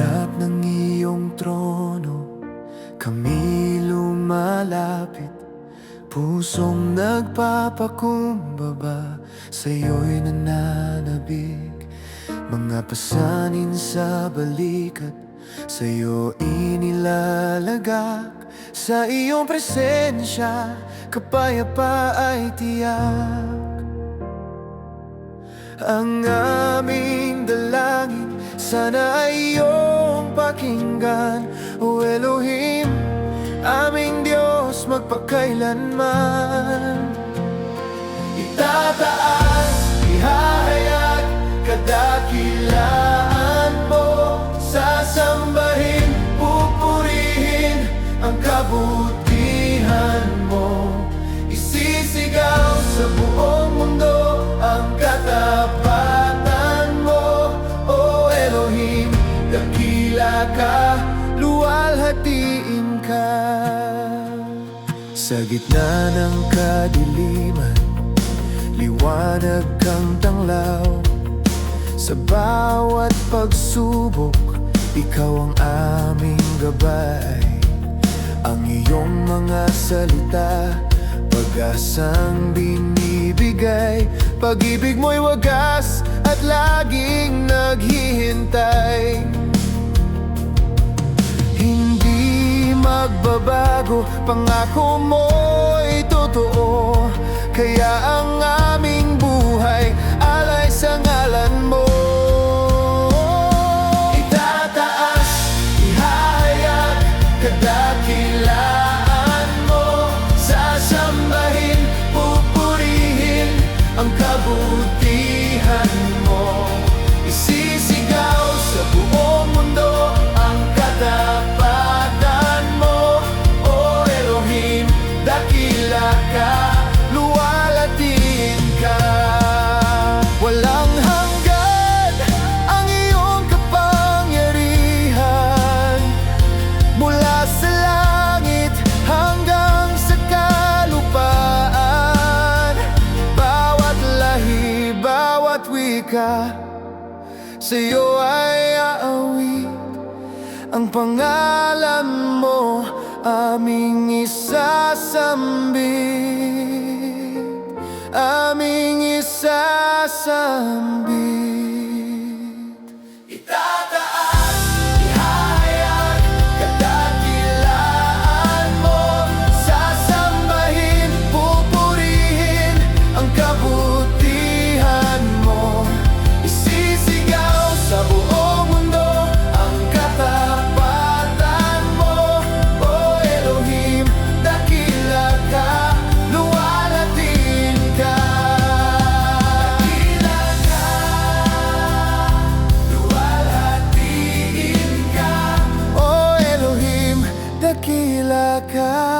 harap ng iyong trono, kami lumalapit, pusong nagpapakumbaba, sa'yo'y nananabik. Mga pasanin sa balikat, sa'yo inilalagak. Sa iyong presensya, kapayapa ay tiyak. Ang aming dalangin, sana ay iyong pakinggan, O Elohim, aming Diyos magpakailanman. Itataas, ihahayag, kadakilaan mo, sasambahin, pupurihin ang kabutihan mo. Isisigaw sa buong mundo ang katapatan mo, O Elohim, dakila ka, luwalhatiin ka. Sa gitna ng kadiliman, liwanag kang tanglaw. Sa bawat pagsubok, ikaw ang aming gabay. Ang iyong mga salita, pag-asang binibigay. Pag-ibig mo'y wagas at laging naghihintay. Hindi magbabago, pangako mo'y totoo. Kaya ang aming buhay alay sa ngalan mo. Itataas, ihahayag, kadakilaan mo, sasambahin, pupurihin ang kabutihan mo. Isisigaw sa buong mundo ang katapatan mo, O Elohim, dakila ka, luwalhatiin ka. Walang hanggan ang iyong kapangyarihan, mula sa langit hanggang sa kalupaan. Bawat lahi, bawat wika, sa'yo ay aawit. Ang pangalan mo aming isasambit, aming isasambit. Itataas, ihahayag, kadakilaan mo, sasambahin, pupurihin ang kabutihan mo. Isisigaw sa buong mundo ang katapatan mo, O Elohim, dakila ka, luwalhatiin ka. Dakila ka, luwalhatiin ka, O Elohim, dakila ka.